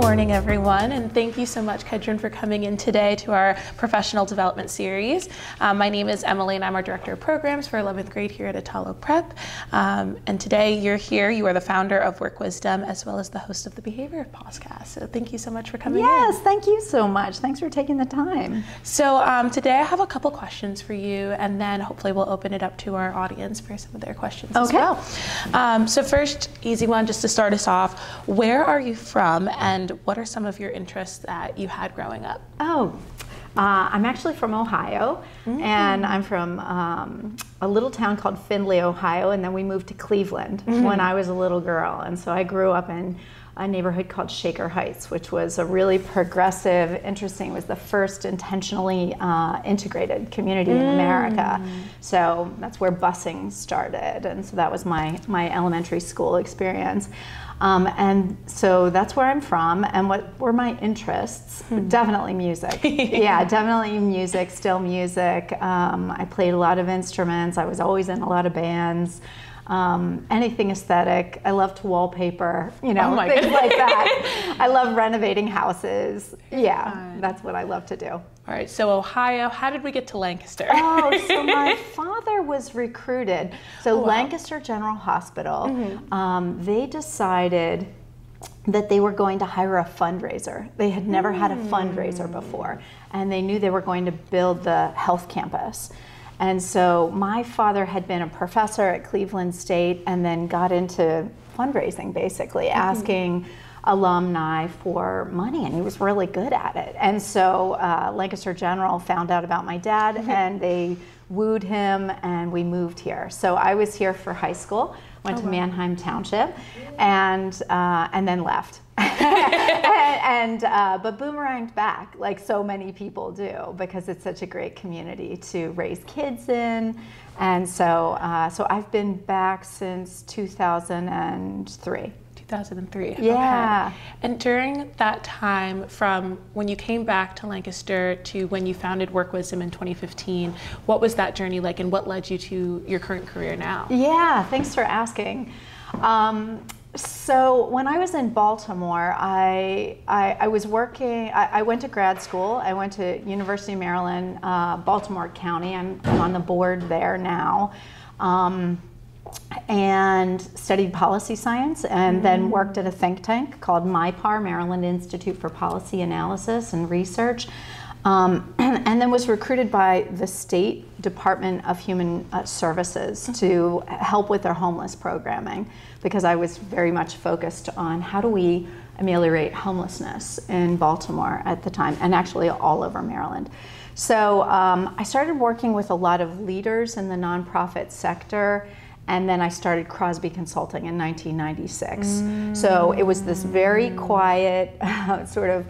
morning, everyone, and thank you so much, Kedren, for coming in today to our professional development series. My name is Emily, and I'm our Director of Programs for 11th grade here at Attollo Prep. And today you're here, you are the founder of Work Wisdom, as well as the host of the Behavior podcast. So thank you so much for coming in. Yes, thank you so much. Thanks for taking the time. So today I have a couple questions for you, and then hopefully we'll open it up to our audience for some of their questions as well. So first, easy one, just to start us off, where are you from, and what are some of your interests that you had growing up? I'm actually from Ohio, and I'm from a little town called Findlay, Ohio, and then we moved to Cleveland when I was a little girl. And so I grew up in a neighborhood called Shaker Heights, which was a really progressive, interesting, it was the first intentionally integrated community in America. So that's where busing started, and so that was my elementary school experience. And so that's where I'm from, and what were my interests? Definitely music. Yeah, definitely music, still music. I played a lot of instruments. I was always in a lot of bands. Anything aesthetic. I love to wallpaper, you know, things like that. I love renovating houses. Yeah, that's what I love to do. All right, so Ohio, how did we get to Lancaster? So my father was recruited. So Lancaster General Hospital, they decided that they were going to hire a fundraiser. They had never had a fundraiser before, and they knew they were going to build the health campus. And so my father had been a professor at Cleveland State and then got into fundraising, basically, asking alumni for money, and he was really good at it. And so Lancaster General found out about my dad, and they wooed him, and we moved here. So I was here for high school, went to Manheim Township, and then left. But boomeranged back, like so many people do, because it's such a great community to raise kids in. And so I've been back since 2003. 2003. Yeah. Okay. And during that time, from when you came back to Lancaster to when you founded Work Wisdom in 2015, what was that journey like, and what led you to your current career now? Yeah, thanks for asking. So when I was in Baltimore, I was working, I went to grad school. I went to University of Maryland, Baltimore County. I'm on the board there now. And studied policy science, and then worked at a think tank called MIPAR, Maryland Institute for Policy Analysis and Research, and then was recruited by the State Department of Human Services to help with their homeless programming, because I was very much focused on how do we ameliorate homelessness in Baltimore at the time, and actually all over Maryland. So I started working with a lot of leaders in the nonprofit sector, and then I started Crosby Consulting in 1996. So it was this very quiet, sort of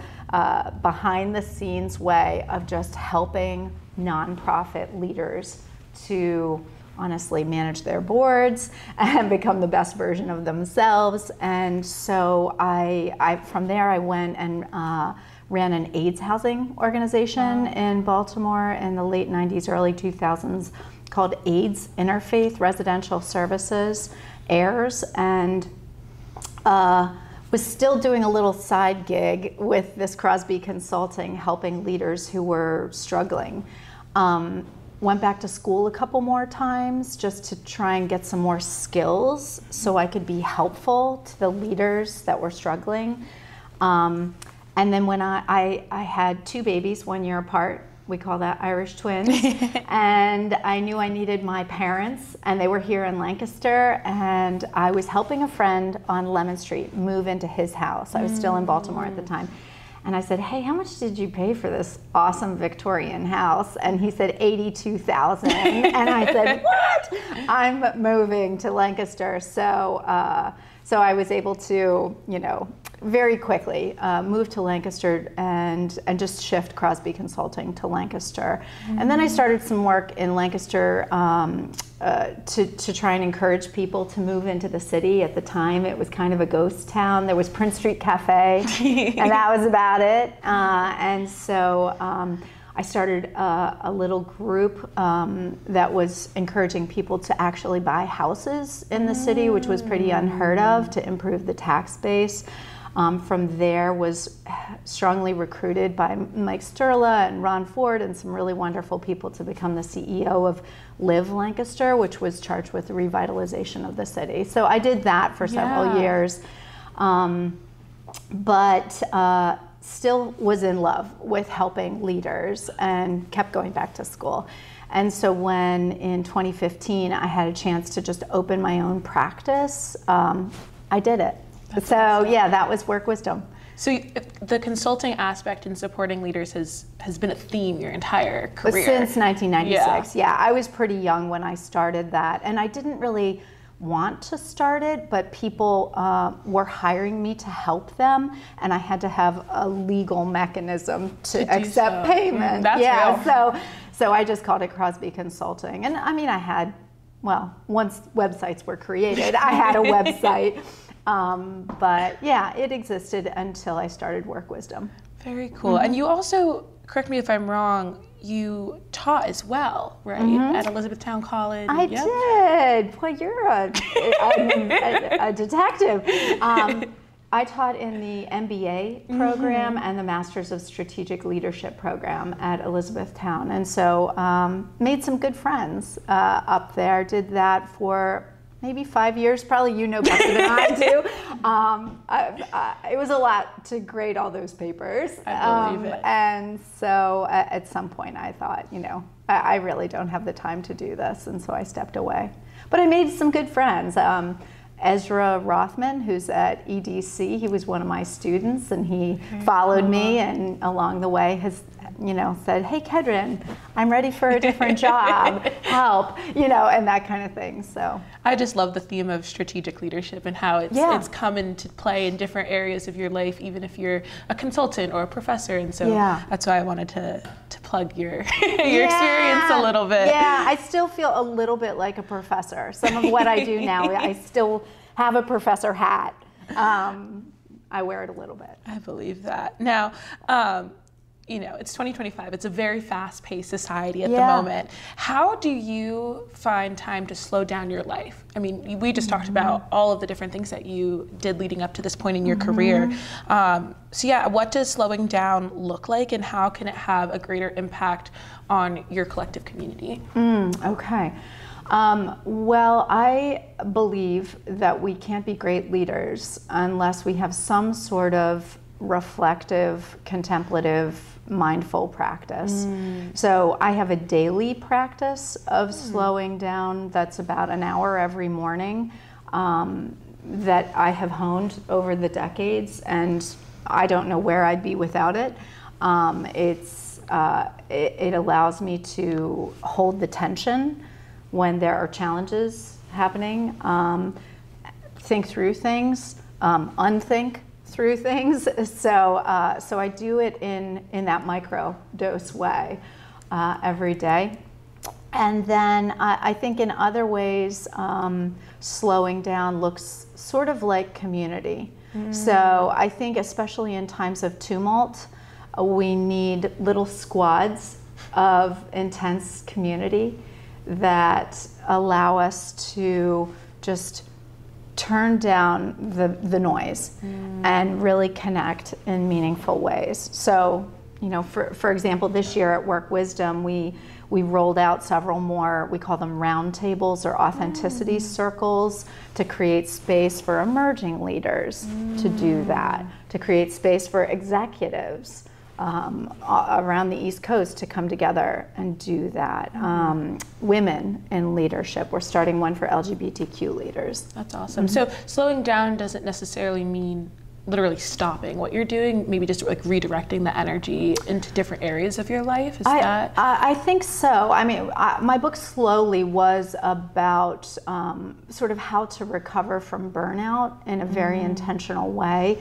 behind the scenes way of just helping nonprofit leaders to honestly manage their boards and become the best version of themselves. And so from there I went and ran an AIDS housing organization in Baltimore in the late 90s, early 2000s, called AIDS Interfaith Residential Services, AIRS, and was still doing a little side gig with this Crosby Consulting, helping leaders who were struggling. Went back to school a couple more times just to try and get some more skills so I could be helpful to the leaders that were struggling. And then when I had two babies 1 year apart, we call that Irish twins, and I knew I needed my parents, and they were here in Lancaster, and I was helping a friend on Lemon Street move into his house. I was still in Baltimore at the time. And I said, hey, how much did you pay for this awesome Victorian house? And he said, $82,000. And I said, what? I'm moving to Lancaster. So I was able to, very quickly move to Lancaster and just shift Crosby Consulting to Lancaster. And then I started some work in Lancaster to try and encourage people to move into the city. At the time, it was kind of a ghost town. There was Prince Street Cafe, and that was about it. And so I started a little group that was encouraging people to actually buy houses in the city, which was pretty unheard of, to improve the tax base. From there was strongly recruited by Mike Sturla and Ron Ford and some really wonderful people to become the CEO of Live Lancaster, which was charged with the revitalization of the city. So I did that for several years, but still was in love with helping leaders and kept going back to school. And so when in 2015 I had a chance to just open my own practice, I did it. That's awesome. Yeah, that was Work Wisdom. So the consulting aspect in supporting leaders has been a theme your entire career. Since 1996, yeah. I was pretty young when I started that, and I didn't really want to start it, but people were hiring me to help them, and I had to have a legal mechanism to accept payment. That's real. So I just called it Crosby Consulting. And I mean, I had, well, once websites were created, I had a website. But yeah, it existed until I started Work Wisdom. Very cool. And you also, correct me if I'm wrong, you taught as well, right? At Elizabethtown College. I did. Boy, you're a detective. I taught in the MBA program and the Masters of Strategic Leadership program at Elizabethtown. And so made some good friends up there. Did that for maybe 5 years. Probably you know better than I do. It was a lot to grade all those papers. I believe it. And so at some point I thought, you know, I really don't have the time to do this. And so I stepped away. But I made some good friends. Ezra Rothman, who's at EDC, he was one of my students, and he followed me, and along the way has, you know, said, "Hey, Kedren, I'm ready for a different job. Help," you know, and that kind of thing. So I just love the theme of strategic leadership and how it's come into play in different areas of your life, even if you're a consultant or a professor. And so that's why I wanted to plug your experience a little bit. Yeah, I still feel a little bit like a professor. Some of what I do now, I still have a professor hat. I wear it a little bit. I believe that. Now, you know, it's 2025. It's a very fast-paced society at the moment. How do you find time to slow down your life? I mean, we just talked about all of the different things that you did leading up to this point in your career. So yeah, what does slowing down look like, and how can it have a greater impact on your collective community? Okay. Well, I believe that we can't be great leaders unless we have some sort of reflective, contemplative, mindful practice. So I have a daily practice of slowing down that's about an hour every morning that I have honed over the decades, and I don't know where I'd be without it. It allows me to hold the tension when there are challenges happening, think through things, unthink through things. So I do it in that micro dose way every day. And then I think in other ways, slowing down looks sort of like community. So I think especially in times of tumult, we need little squads of intense community that allow us to just turn down the noise and really connect in meaningful ways. So, you know, for example, this year at Work Wisdom, we rolled out several more, we call them round tables or authenticity circles, to create space for emerging leaders to do that, to create space for executives around the East Coast to come together and do that. Women in leadership, we're starting one for LGBTQ leaders. That's awesome. So slowing down doesn't necessarily mean literally stopping what you're doing, maybe just like redirecting the energy into different areas of your life? I think so. I mean, my book Slowly was about sort of how to recover from burnout in a very intentional way.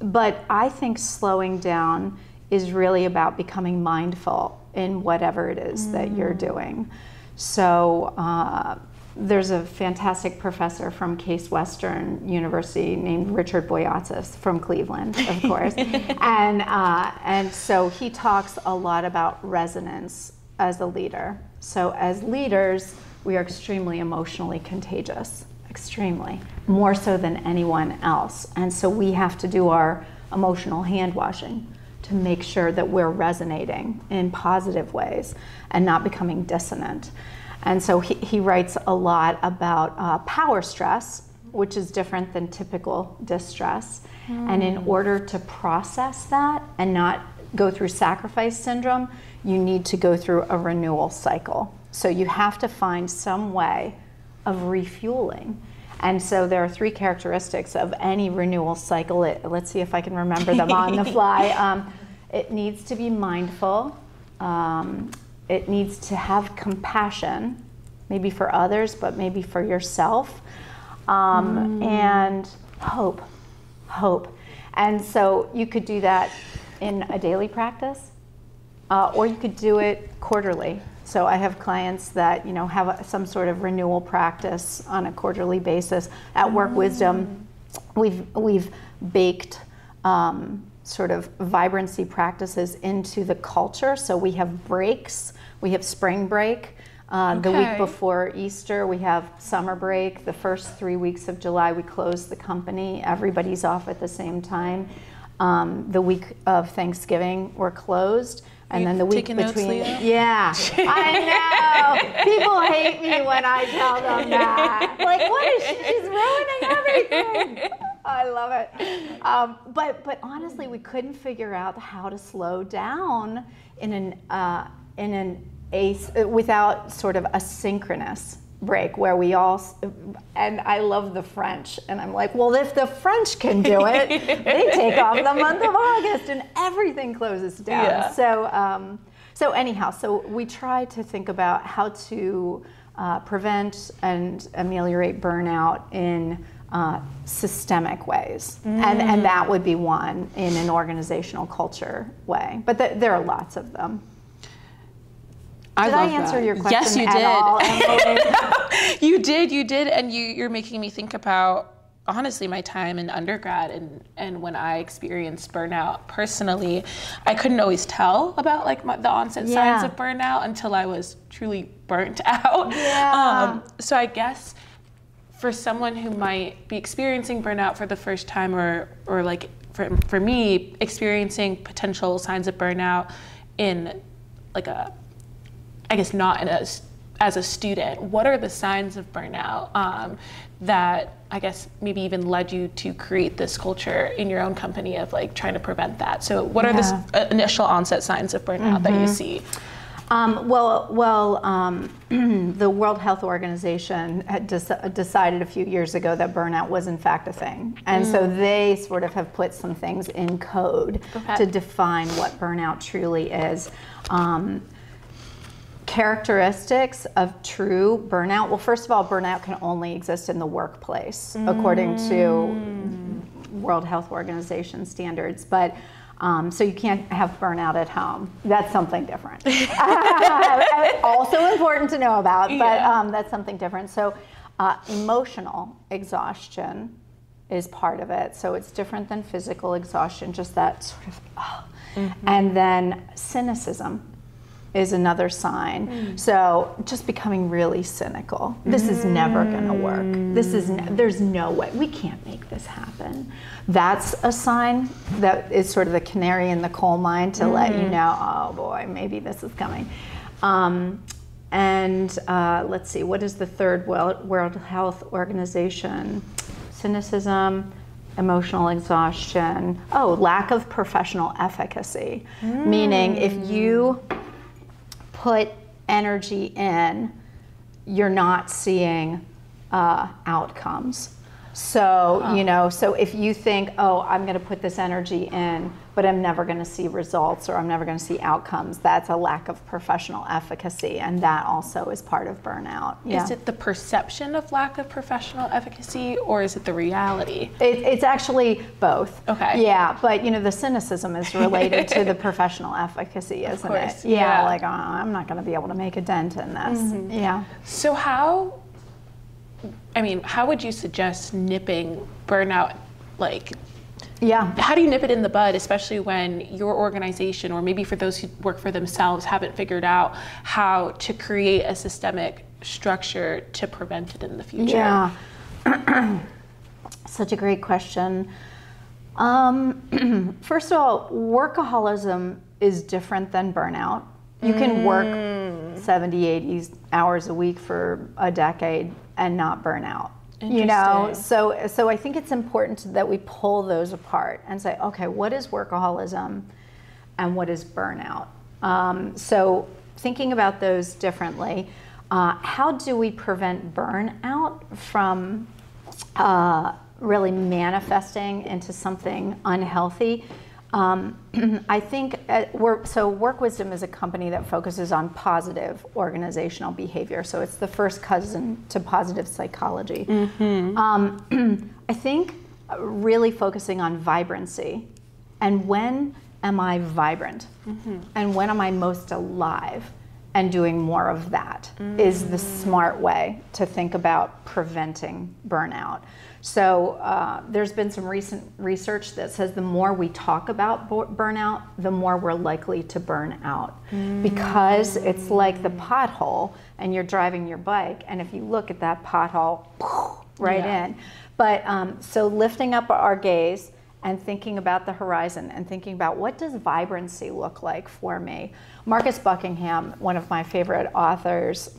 But I think slowing down is really about becoming mindful in whatever it is that you're doing. So there's a fantastic professor from Case Western University named Richard Boyatzis from Cleveland, of course. And so he talks a lot about resonance as a leader. So as leaders, we are extremely emotionally contagious. extremely, more so than anyone else. And so we have to do our emotional hand washing to make sure that we're resonating in positive ways and not becoming dissonant. And so he writes a lot about power stress, which is different than typical distress. And in order to process that and not go through sacrifice syndrome, you need to go through a renewal cycle. So you have to find some way of refueling. And so there are 3 characteristics of any renewal cycle. Let's see if I can remember them on the fly. It needs to be mindful. It needs to have compassion, maybe for others, but maybe for yourself. And hope. And so you could do that in a daily practice, or you could do it quarterly. So I have clients that have some sort of renewal practice on a quarterly basis. At Work Wisdom, we've baked sort of vibrancy practices into the culture. So we have breaks. We have spring break. The week before Easter, we have summer break. The first 3 weeks of July, we close the company. Everybody's off at the same time. The week of Thanksgiving, we're closed. And then the week between, yeah, I know. People hate me when I tell them that. Like, what is she? She's ruining everything. I love it. But honestly, we couldn't figure out how to slow down without sort of a synchronous break where we all, and I love the French, and I'm like, well, if the French can do it, they take off the month of August and everything closes down. Yeah. So anyhow, so we try to think about how to prevent and ameliorate burnout in systemic ways, and that would be one in an organizational culture way, but there are lots of them. Did I answer your question? Yes, you did. All, Emily? You did, and you're making me think about, honestly, my time in undergrad and when I experienced burnout personally. I couldn't always tell about the onset signs of burnout until I was truly burnt out. Yeah. So I guess for someone who might be experiencing burnout for the first time, or like for me, experiencing potential signs of burnout in like I guess not as a student, what are the signs of burnout that I guess maybe even led you to create this culture in your own company of like trying to prevent that? So what are the initial onset signs of burnout that you see? The World Health Organization had decided a few years ago that burnout was in fact a thing. And so they sort of have put some things in code to define what burnout truly is. Characteristics of true burnout. Well, first of all, burnout can only exist in the workplace, according to World Health Organization standards. But so you can't have burnout at home. That's something different. Also important to know about, but that's something different. So emotional exhaustion is part of it. So it's different than physical exhaustion, just that sort of, and then cynicism is another sign. So just becoming really cynical. This is never gonna work. There's no way, we can't make this happen. That's a sign that is sort of the canary in the coal mine to let you know, oh boy, maybe this is coming. Let's see, what is the third World Health Organization? Cynicism, emotional exhaustion. Oh, lack of professional efficacy. Meaning if you put energy in, you're not seeing outcomes. So, so if you think, oh, I'm going to put this energy in, but I'm never going to see results or I'm never going to see outcomes, that's a lack of professional efficacy, and that also is part of burnout. Yeah. Is it the perception of lack of professional efficacy, or is it the reality? It's actually both. Okay. Yeah, but the cynicism is related to the professional efficacy, isn't it? Yeah, like, oh, I'm not going to be able to make a dent in this. Yeah. So how would you suggest nipping burnout? How do you nip it in the bud, especially when your organization, or maybe for those who work for themselves, haven't figured out how to create a systemic structure to prevent it in the future? Yeah. Such a great question. First of all, workaholism is different than burnout. You can work 70, 80 hours a week for a decade and not burn out. You know, so I think it's important that we pull those apart and say, okay, what is workaholism and what is burnout? So thinking about those differently, how do we prevent burnout from really manifesting into something unhealthy? I think Work Wisdom is a company that focuses on positive organizational behavior. So it's the first cousin to positive psychology. I think really focusing on vibrancy and when am I vibrant and when am I most alive, and doing more of that is the smart way to think about preventing burnout. So there's been some recent research that says the more we talk about burnout, the more we're likely to burn out. Because it's like the pothole and you're driving your bike, and if you look at that pothole, right in. But so lifting up our gaze and thinking about the horizon and thinking about what does vibrancy look like for me. Marcus Buckingham, one of my favorite authors,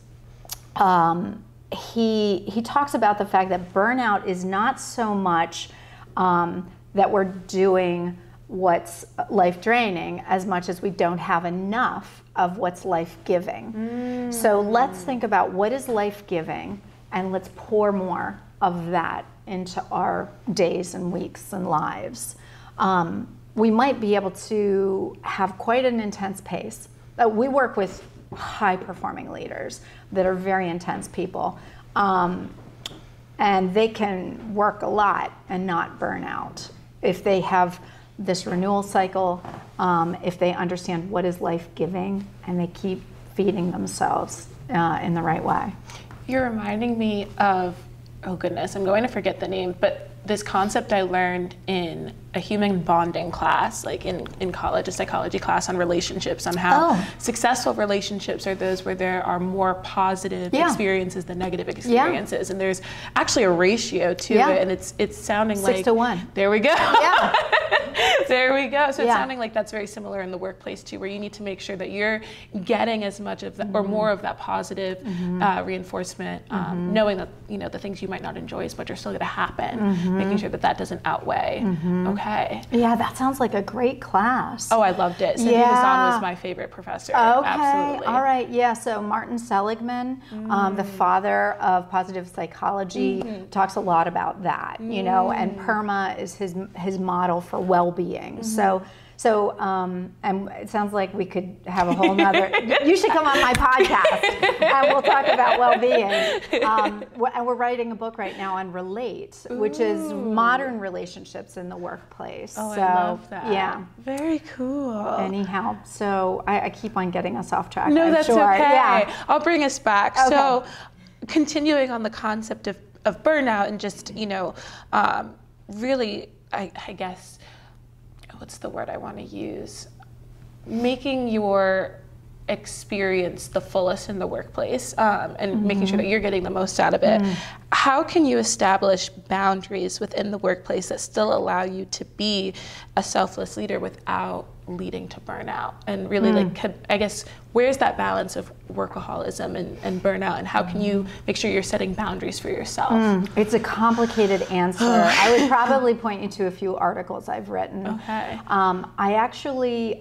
he talks about the fact that burnout is not so much that we're doing what's life draining as much as we don't have enough of what's life giving. So let's think about what is life giving and let's pour more of that into our days and weeks and lives. We might be able to have quite an intense pace. We work with high-performing leaders that are very intense people, and they can work a lot and not burn out if they have this renewal cycle, if they understand what is life-giving and they keep feeding themselves in the right way. You're reminding me of, oh goodness, I'm going to forget the name, but this concept I learned in a human bonding class, like in college, a psychology class on relationships, on how successful relationships are those where there are more positive experiences than negative experiences. And there's actually a ratio to it, and it's sounding 6 like... to 1. There we go. There we go. So it's sounding like that's very similar in the workplace too, where you need to make sure that you're getting as much of that or more of that positive reinforcement, knowing that the things you might not enjoy as much are still going to happen, making sure that that doesn't outweigh. Okay. Yeah, that sounds like a great class. Oh, I loved it. Cindy Hazan was my favorite professor. Okay. Absolutely. All right. Yeah. So Martin Seligman, the father of positive psychology, talks a lot about that. And PERMA is his model for well-being. So, and it sounds like we could have a whole nother, you should come on my podcast and we'll talk about well-being. And we're writing a book right now on Relate, which is modern relationships in the workplace. Oh, so, I love that. Yeah. Very cool. Anyhow, so I keep on getting us off track. No, that's okay. Yeah. I'll bring us back. Okay. So, continuing on the concept of burnout and just, really, I guess, what's the word I want to use? Making your experience the fullest in the workplace and making sure that you're getting the most out of it. How can you establish boundaries within the workplace that still allow you to be a selfless leader without leading to burnout? And really, I guess, where's that balance of workaholism and burnout, and how can you make sure you're setting boundaries for yourself? It's a complicated answer. I would probably point you to a few articles I've written. Okay. I actually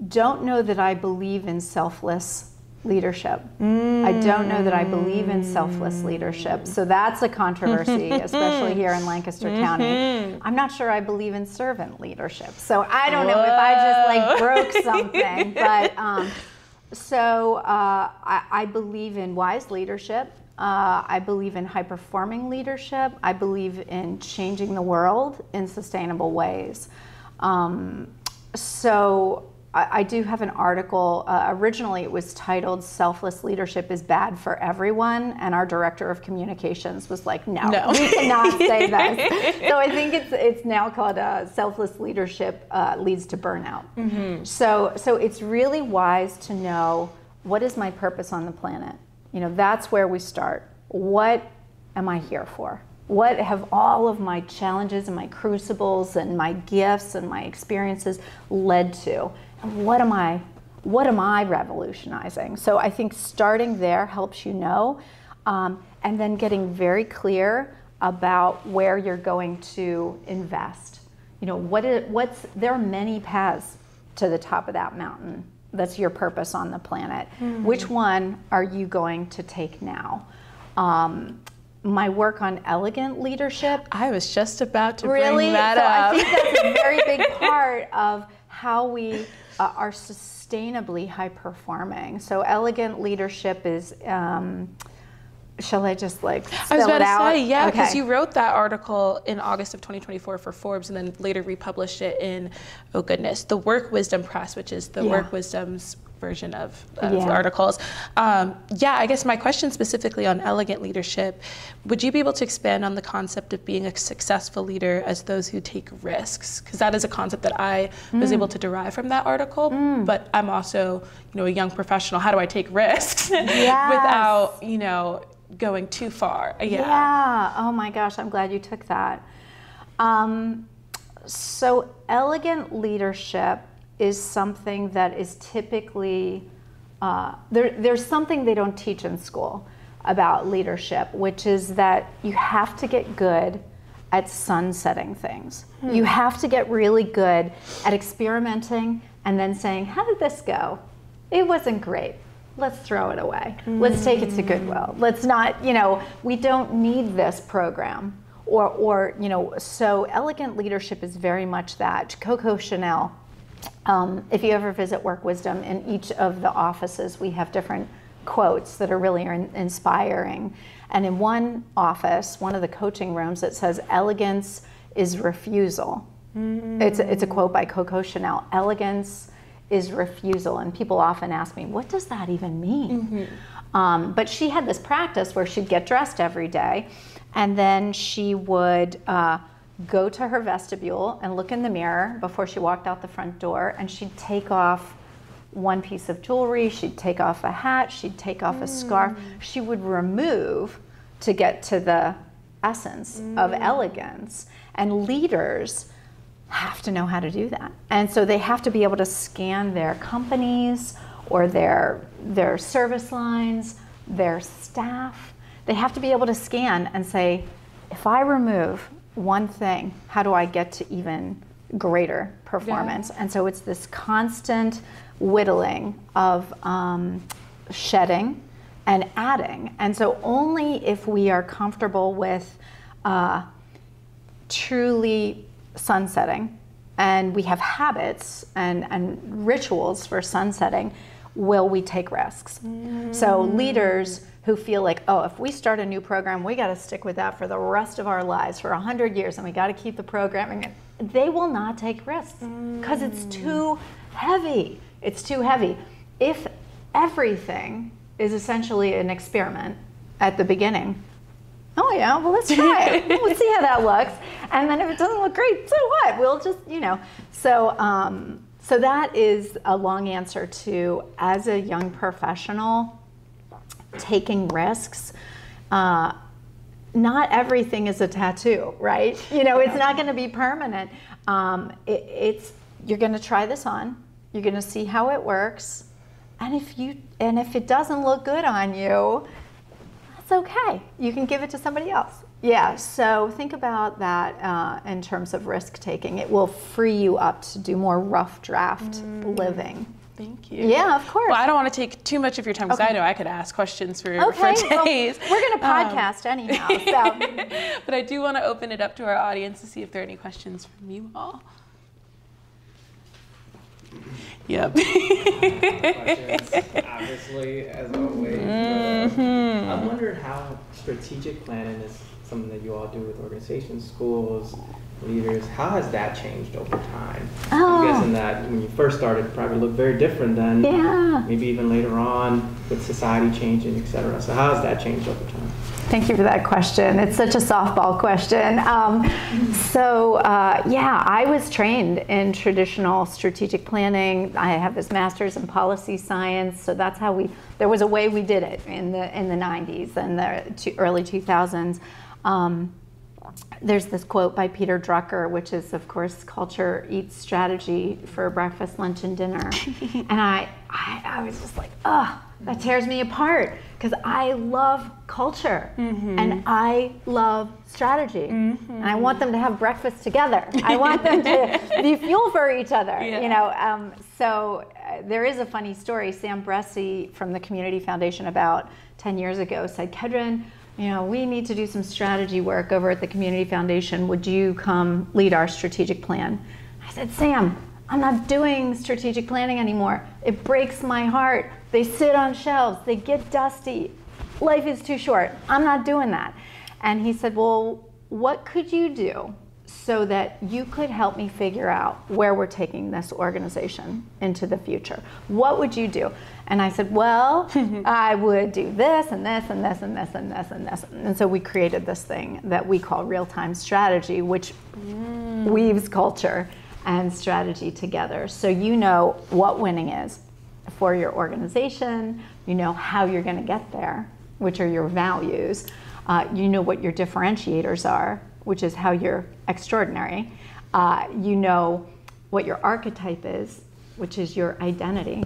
don't know that I believe in selfless leadership. I don't know that I believe in selfless leadership. So that's a controversy, especially here in Lancaster County. I'm not sure I believe in servant leadership. So I don't know if I just broke something. But I believe in wise leadership. I believe in high-performing leadership. I believe in changing the world in sustainable ways. I do have an article. Originally, it was titled "Selfless Leadership is Bad for Everyone," and our director of communications was like, "No, we cannot say that." So I think it's now called "Selfless Leadership Leads to Burnout." So it's really wise to know, what is my purpose on the planet? That's where we start. What am I here for? What have all of my challenges and my crucibles and my gifts and my experiences led to? And what am I revolutionizing? So I think starting there helps you know, and then getting very clear about where you're going to invest. You know, there are many paths to the top of that mountain. That's your purpose on the planet. Mm-hmm. Which one are you going to take now? My work on elegant leadership. I was just about to bring that up. I think that's a very big part of how we are sustainably high performing. So elegant leadership is, shall I just like spell it out? I was about to say, yeah, because okay. You wrote that article in August of 2024 for Forbes and then later republished it in, oh goodness, the Work Wisdom Press, which is the Work Wisdom's version of articles. I guess my question specifically on elegant leadership, would you be able to expand on the concept of being a successful leader as those who take risks? Because that is a concept that I was able to derive from that article, but I'm also, a young professional. How do I take risks without, going too far? Yeah. Oh my gosh, I'm glad you took that. So elegant leadership is something that is typically, there's something they don't teach in school about leadership, which is that you have to get good at sunsetting things. You have to get really good at experimenting and then saying, how did this go? It wasn't great. Let's throw it away. Let's take it to Goodwill. Let's not, we don't need this program. So elegant leadership is very much that. Coco Chanel, if you ever visit Work Wisdom, in each of the offices we have different quotes that are really inspiring. And in one office, one of the coaching rooms, it says, elegance is refusal. It's a quote by Coco Chanel. Elegance is refusal. And people often ask me, what does that even mean? But she had this practice where she'd get dressed every day, and then she would go to her vestibule and look in the mirror before she walked out the front door, and she'd take off one piece of jewelry, she'd take off a hat, she'd take off a scarf. She would remove to get to the essence of elegance. And leaders have to know how to do that. And so they have to be able to scan their companies or their service lines, their staff. They have to be able to scan and say, if I remove one thing, how do I get to even greater performance? And so it's this constant whittling of shedding and adding. And so only if we are comfortable with truly sunsetting, and we have habits and rituals for sunsetting, will we take risks. So leaders who feel like, oh, if we start a new program, we got to stick with that for the rest of our lives, for 100 years, and we got to keep the programming, they will not take risks because it's too heavy. It's too heavy. If everything is essentially an experiment at the beginning, oh yeah, well, let's try it. Let's see how that looks. And then if it doesn't look great, so what? We'll just, So that is a long answer to, as a young professional, taking risks. Not everything is a tattoo, right? It's not going to be permanent. You're going to try this on. You're going to see how it works. And if it doesn't look good on you, that's okay. You can give it to somebody else. Yeah, so think about that in terms of risk taking. It will free you up to do more rough draft living. Thank you. Yeah, of course. Well, I don't want to take too much of your time because I know I could ask questions for days. Well, we're going to podcast anyhow. So. But I do want to open it up to our audience to see if there are any questions from you all. Yep. Questions, obviously, as always. I wondered how strategic planning is something that you all do with organizations, schools, leaders. How has that changed over time? Oh. I'm guessing that when you first started, it probably looked very different than maybe even later on with society changing, et cetera. So how has that changed over time? Thank you for that question. It's such a softball question. I was trained in traditional strategic planning. I have this master's in policy science, so that's how there was a way we did it in the 90s and the early 2000s. There's this quote by Peter Drucker, which is, of course, culture eats strategy for breakfast, lunch, and dinner. And I was just like, that tears me apart, because I love culture and I love strategy. And I want them to have breakfast together. I want them to be fuel for each other, you know. There is a funny story. Sam Bressi from the Community Foundation about 10 years ago said, Kedren, you know, we need to do some strategy work over at the Community Foundation. Would you come lead our strategic plan? I said, Sam, I'm not doing strategic planning anymore. It breaks my heart. They sit on shelves, they get dusty. Life is too short. I'm not doing that. And he said, well, what could you do so that you could help me figure out where we're taking this organization into the future? What would you do? And I said, well, I would do this and this and this and this and this and this. And so we created this thing that we call real-time strategy, which weaves culture and strategy together. So you know what winning is for your organization, you know how you're going to get there, which are your values, you know what your differentiators are, which is how you're extraordinary, you know what your archetype is, which is your identity,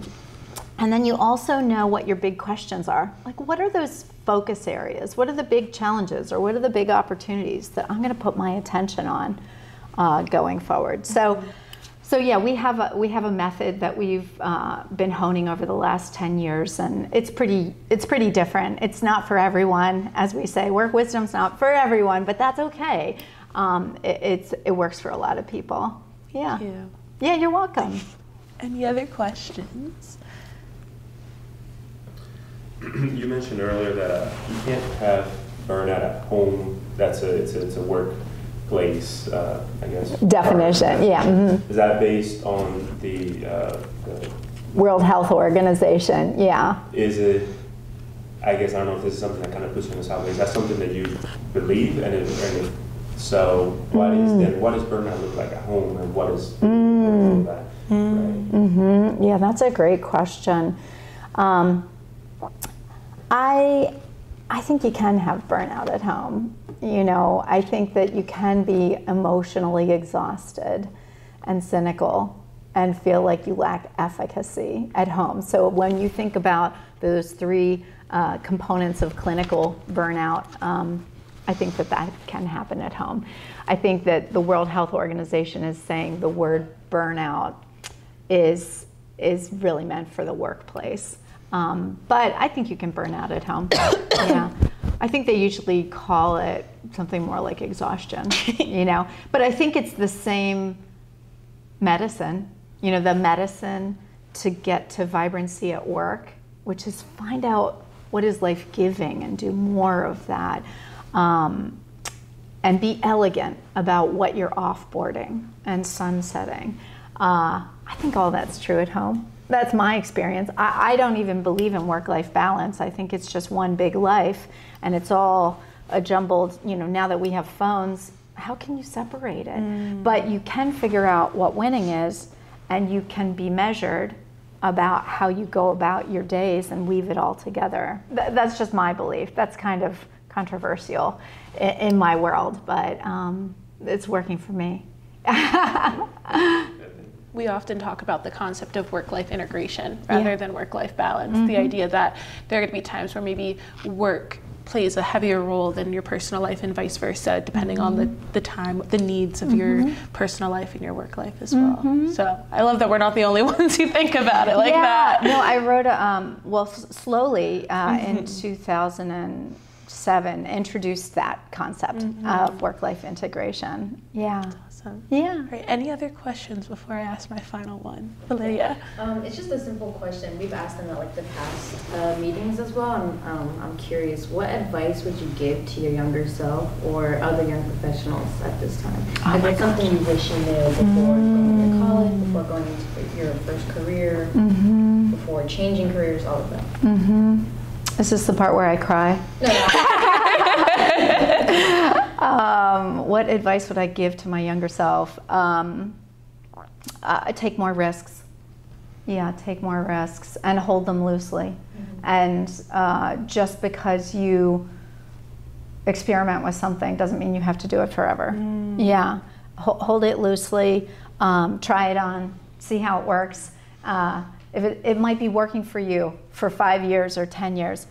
and then you also know what your big questions are. Like, what are those focus areas? What are the big challenges, or what are the big opportunities that I'm going to put my attention on going forward? So yeah, we have a method that we've been honing over the last 10 years, and it's pretty different. It's not for everyone, as we say. Work wisdom's not for everyone, but that's okay. It works for a lot of people. Yeah. Thank you. Yeah, you're welcome. Any other questions? You mentioned earlier that you can't have burnout at home. It's a workplace, I guess. Definition, yeah. Mm-hmm. Is that based on the World Health Organization? Yeah. Is it? I guess I don't know if this is something that kind of puts you in the sideways. Is that something that you believe, and if so, what does burnout look like at home, and what is that? Right? Mm-hmm. Yeah, that's a great question. I think you can have burnout at home. You know, I think that you can be emotionally exhausted and cynical and feel like you lack efficacy at home. So when you think about those three components of clinical burnout, I think that can happen at home. I think that the World Health Organization is saying the word burnout is really meant for the workplace. But I think you can burn out at home. Yeah. I think they usually call it something more like exhaustion, you know. But I think it's the same medicine, you know, the medicine to get to vibrancy at work, which is find out what is life-giving and do more of that. And be elegant about what you're offboarding and sunsetting. I think all that's true at home. That's my experience. I don't even believe in work-life balance. I think it's just one big life, and it's all a jumbled, you know, now that we have phones, how can you separate it? But you can figure out what winning is, and you can be measured about how you go about your days and weave it all together. That's just my belief. That's kind of controversial in my world, but it's working for me. We often talk about the concept of work-life integration rather than work-life balance. The idea that there are going to be times where maybe work plays a heavier role than your personal life and vice versa, depending on the time, the needs of your personal life and your work life as well. So I love that we're not the only ones who think about it like that. No, I wrote slowly in 2006 7 introduced that concept of work-life integration. Yeah. Awesome. Yeah. Great. Any other questions before I ask my final one? Lydia? It's just a simple question. We've asked them at like the past meetings as well. And I'm curious, what advice would you give to your younger self or other young professionals at this time? Like what's something you wish you knew before going to college, before going into your first career, before changing careers, all of that? Is this the part where I cry? No. What advice would I give to my younger self? Take more risks. Yeah, take more risks and hold them loosely. And just because you experiment with something doesn't mean you have to do it forever. Yeah, hold it loosely, try it on, see how it works. If it might be working for you for 5 years or 10 years,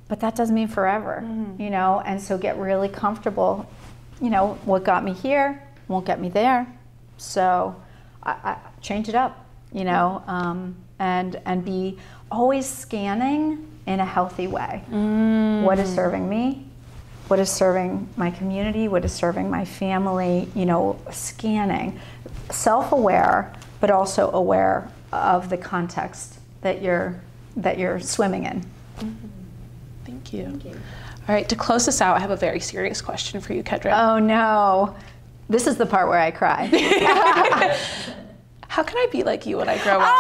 but that doesn't mean forever, you know, and so get really comfortable. You know, what got me here won't get me there, so I change it up, you know, and be always scanning in a healthy way. What is serving me? What is serving my community? What is serving my family? You know, scanning, self-aware, but also aware of the context that you're swimming in. Thank you. Thank you. All right, to close this out, I have a very serious question for you, Kedren. Oh no, this is the part where I cry. How can I be like you when I grow up?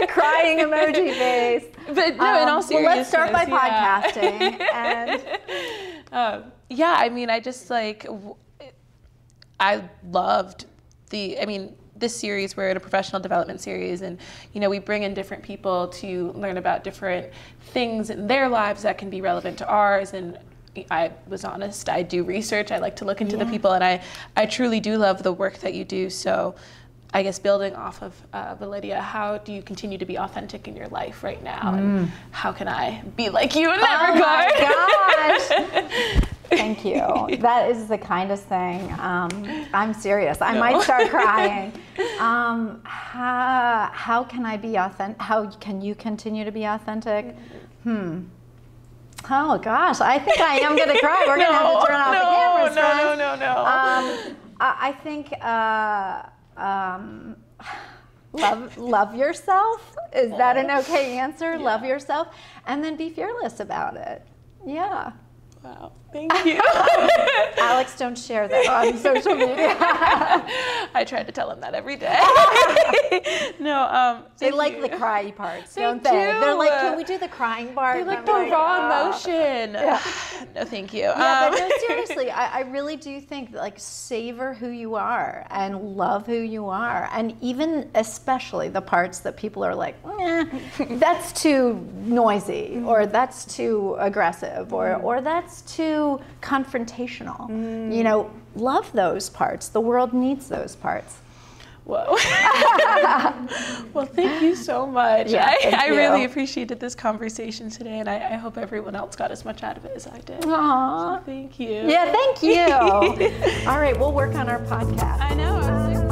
Crying emoji face. But no, in all seriousness. Well, let's start by podcasting. And yeah, I mean, I just like, I loved this series. We're in a professional development series, and you know, we bring in different people to learn about different things in their lives that can be relevant to ours. And I was honest, I do research, I like to look into the people, and I truly do love the work that you do. So I guess building off of Lydia, how do you continue to be authentic in your life right now? And how can I be like you in that regard? Oh my gosh. Thank you. That is the kindest thing. I'm serious. I might start crying. How can I be authentic? How can you continue to be authentic? Oh gosh, I think I am going to cry. We're going to have to turn off the cameras. No. I think love yourself. Is that an okay answer? Yeah. Love yourself, and then be fearless about it. Yeah. Wow, thank you. Alex, don't share that on social media. I try to tell him that every day. No, they like the cry parts, don't they? They're like, can we do the crying part? They like the raw emotion. Yeah. No, thank you. Yeah, but no, seriously, I really do think that, like, savor who you are and love who you are, and even especially the parts that people are like, that's too noisy, or that's too aggressive, or that's too confrontational. You know, love those parts. The world needs those parts. Whoa. Well, thank you so much. Yeah, I really appreciated this conversation today, and I hope everyone else got as much out of it as I did. Aww. So thank you. Yeah, thank you. All right, we'll work on our podcast. I know.